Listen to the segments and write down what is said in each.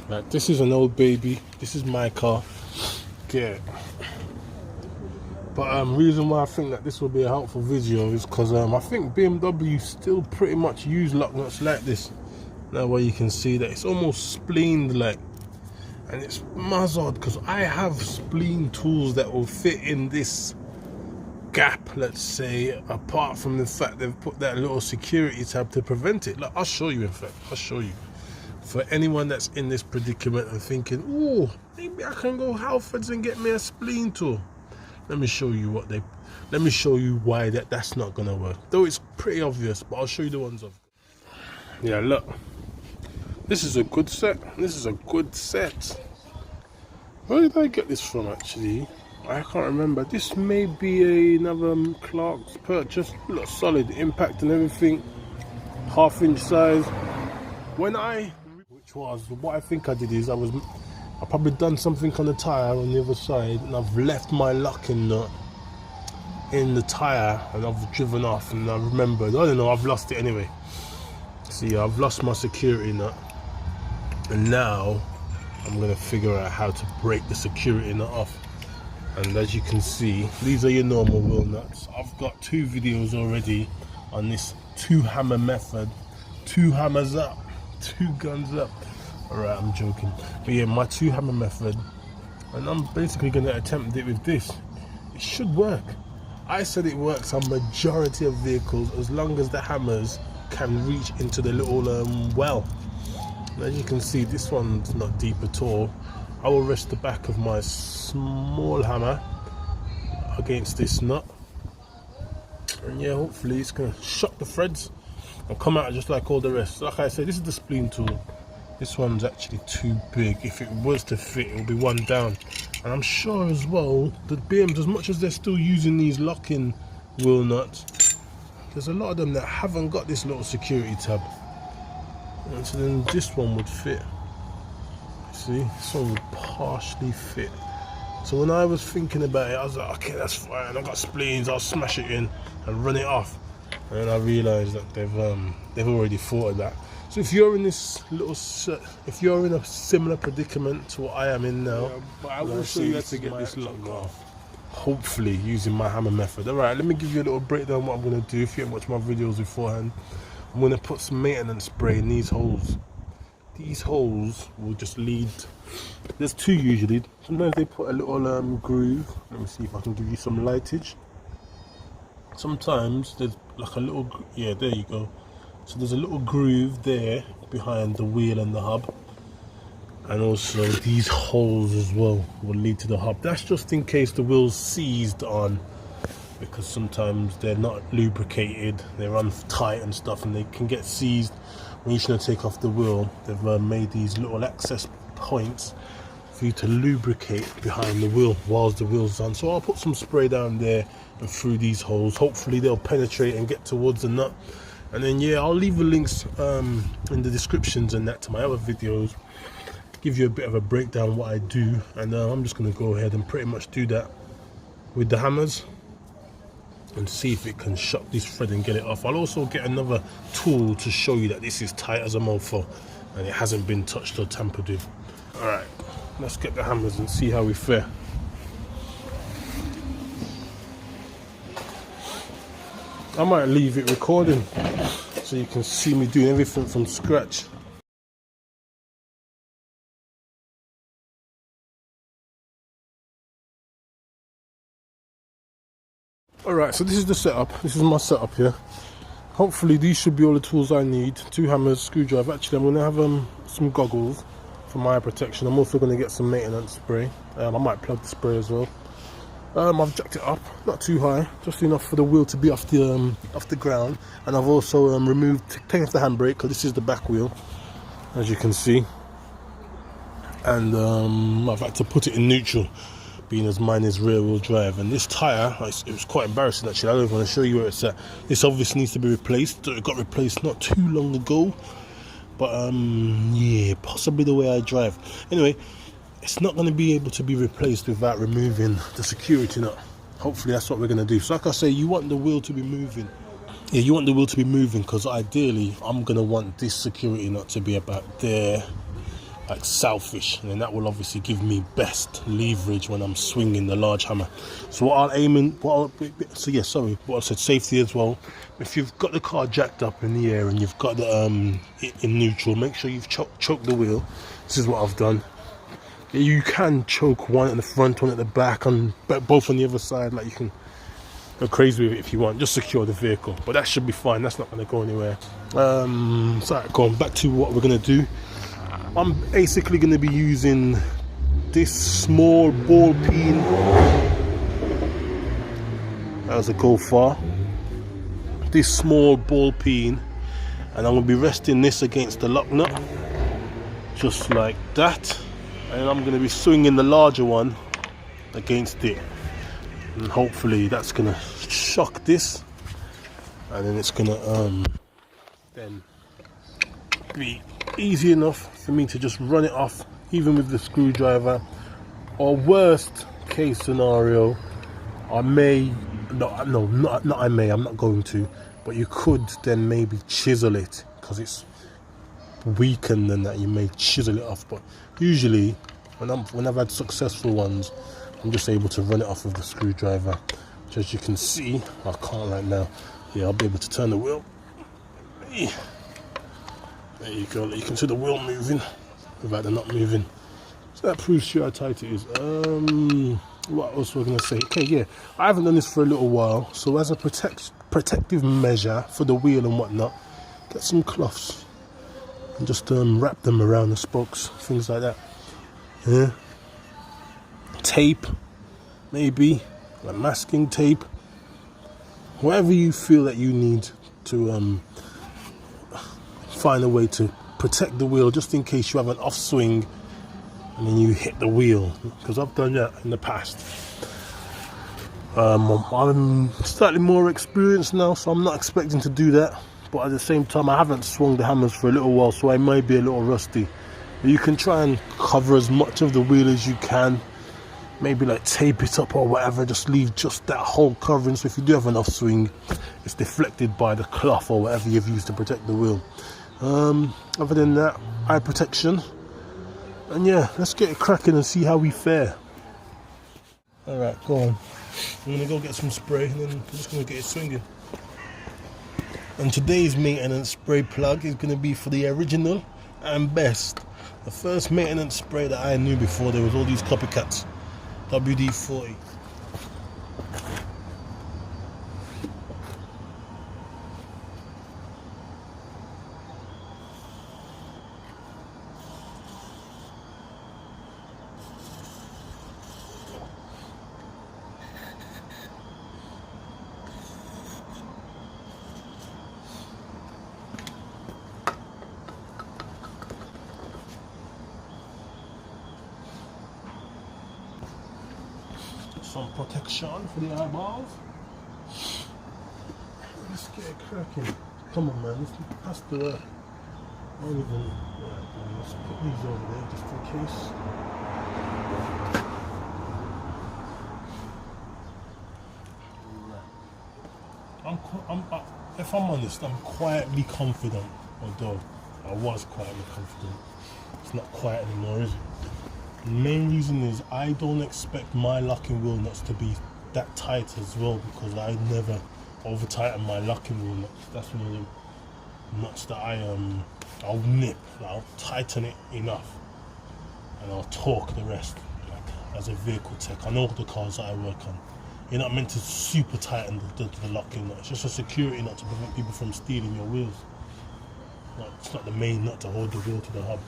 Like, this is an old baby. This is my car. Get it. But reason why I think that this will be a helpful video is because I think BMW still pretty much use lock nuts like this. Now where you can see that it's almost splened like, and it's muzzled because I have spleen tools that will fit in this gap, let's say, apart from the fact they've put that little security tab to prevent it. Look, I'll show you. In fact, I'll show you. For anyone that's in this predicament and thinking, oh, maybe I can go Halfords and get me a spleen tool. Let me show you why that's not gonna work. Though it's pretty obvious, but I'll show you the ones I've got. Yeah, look. This is a good set. This is a good set. Where did I get this from actually? I can't remember. This may be another Clark's purchase. Look, solid impact and everything. 1/2 inch size. What I think I did is I probably done something on the tyre on the other side, and I've left my locking nut in the tyre, and I've driven off, and I remembered, I don't know, I've lost it anyway. See, I've lost my security nut, and now I'm gonna figure out how to break the security nut off. And as you can see, these are your normal wheel nuts. I've got 2 videos already on this 2-hammer method. 2 hammers up, 2 guns up. Alright, I'm joking. But yeah, my 2-hammer method. And I'm basically going to attempt it with this. It should work. I said it works on majority of vehicles as long as the hammers can reach into the little well. And as you can see, this one's not deep at all. I will rest the back of my small hammer against this nut. And yeah, hopefully it's going to shock the threads and come out just like all the rest. Like I said, this is the spleen tool. This one's actually too big. If it was to fit, it would be one down. And I'm sure as well that BMs, as much as they're still using these lock-in wheel nuts, there's a lot of them that haven't got this little security tab. And so then this one would fit. See, this one would partially fit. So when I was thinking about it, I was like, okay, that's fine. I got spleens. I'll smash it in and run it off. And then I realised that they've already thought of that. So if you're in this little, if you're in a similar predicament to what I am in now, yeah, but I will show you how to get this locked off. Hopefully using my hammer method. Alright, let me give you a little breakdown of what I'm going to do. If you haven't watched my videos beforehand, I'm going to put some maintenance spray in these holes. These holes will just lead, there's 2 usually. Sometimes they put a little groove. Let me see if I can give you some lightage. Sometimes there's like a little, yeah, there you go. So there's a little groove there behind the wheel and the hub, and also these holes as well will lead to the hub. That's just in case the wheel's seized on, because sometimes they're not lubricated, they run tight and stuff, and they can get seized when you're trying to take off the wheel. They've made these little access points for you to lubricate behind the wheel whilst the wheel's on. So I'll put some spray down there and through these holes. Hopefully they'll penetrate and get towards the nut. And then yeah, I'll leave the links in the descriptions and that to my other videos, give you a bit of a breakdown of what I do. And I'm just going to go ahead and pretty much do that with the hammers and see if it can shock this thread and get it off. I'll also get another tool to show you that this is tight as a mofo and it hasn't been touched or tampered with. Alright, let's get the hammers and see how we fare. I might leave it recording so you can see me doing everything from scratch. Alright, so this is the setup. This is my setup here. Hopefully these should be all the tools I need. 2 hammers, screwdriver. Actually, I'm going to have some goggles for my eye protection. I'm also going to get some maintenance spray. I might plug the spray as well. I've jacked it up, not too high, just enough for the wheel to be off the ground. And I've also taken off the handbrake, because this is the back wheel, as you can see. And I've had to put it in neutral, being as mine is rear wheel drive. And this tyre, it was quite embarrassing actually. I don't even want to show you where it's at. This obviously needs to be replaced. It got replaced not too long ago, but yeah, possibly the way I drive. Anyway, it's not going to be able to be replaced without removing the security nut. Hopefully that's what we're going to do. So like I say, you want the wheel to be moving. Yeah, you want the wheel to be moving, because ideally I'm going to want this security nut to be about there, like selfish, and then that will obviously give me best leverage when I'm swinging the large hammer. So what I'll aim in, what I said, safety as well. If you've got the car jacked up in the air and you've got the in neutral, make sure you've choked the wheel. This is what I've done. You can choke one at the front, one at the back, and both on the other side. Like, you can go crazy with it if you want. Just secure the vehicle, but that should be fine. That's not going to go anywhere. So going back to what we're going to do, I'm basically going to be using this small ball peen. That was a go far. This small ball peen, and I'm going to be resting this against the lock nut, just like that. And I'm going to be swinging the larger one against it, and hopefully that's going to shock this, and then it's going to then be easy enough for me to just run it off, even with the screwdriver. Or worst case scenario, I'm not going to, but you could then maybe chisel it, because it's weakened, and that you may chisel it off. But usually when I've had successful ones, I'm just able to run it off with the screwdriver, which, as you can see, I can't right now. Yeah, I'll be able to turn the wheel. There you go. You can see the wheel moving without the nut moving. So that proves to you how tight it is. What else was I going to say? Okay, yeah, I haven't done this for a little while, so as a protective measure for the wheel and whatnot, get some cloths and just wrap them around the spokes, things like that. Yeah. Tape, maybe, like masking tape, whatever you feel that you need to find a way to protect the wheel, just in case you have an off swing and then you hit the wheel, because I've done that in the past. I'm slightly more experienced now, so I'm not expecting to do that, but at the same time I haven't swung the hammers for a little while, so I might be a little rusty. You can try and cover as much of the wheel as you can, maybe like tape it up or whatever, just leave just that whole covering, so if you do have an off swing, it's deflected by the cloth or whatever you've used to protect the wheel. Other than that, eye protection, and yeah, let's get it cracking and see how we fare. Alright, go on. I'm gonna go get some spray, and then I'm just gonna get it swinging. And today's maintenance spray plug is gonna be for the original and best, the first maintenance spray that I knew before there was all these copycats. WD-40. Some protection for the eyeballs. Let's get it cracking. Come on, man, let's pass the work. Let's put these over there just in case. If I'm honest, I'm quietly confident, although I was quietly confident. It's not quiet anymore, is it? The main reason is I don't expect my locking wheel nuts to be that tight as well, because I never over tighten my locking wheel nuts. That's one of the nuts that I'll nip, I'll tighten it enough and I'll torque the rest. Like, as a vehicle tech, I know the cars that I work on, you're not meant to super tighten the locking nut. It's just a security nut to prevent people from stealing your wheels. It's not the main nut to hold the wheel to the hub.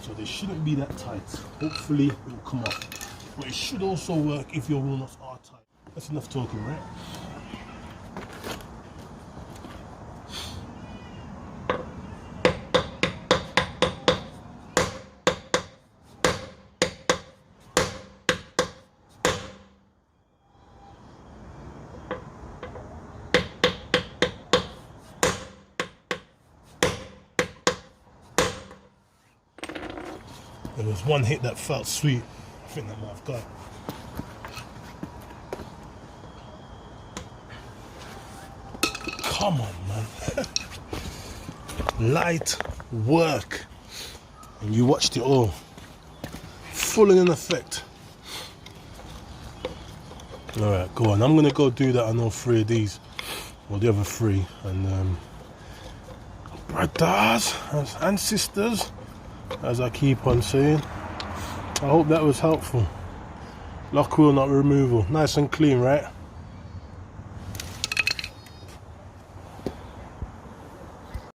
So they shouldn't be that tight. Hopefully it will come off. But it should also work if your wheel nuts are tight. That's enough talking, right? There was one hit that felt sweet. I think that might have got it. Come on, man. Light work. and you watched it all full in effect. Alright, go on. I'm gonna go do that on all 3 of these, or the other 3, and brothers and sisters, as I keep on saying, I hope that was helpful. Lock wheel nut removal, nice and clean, right?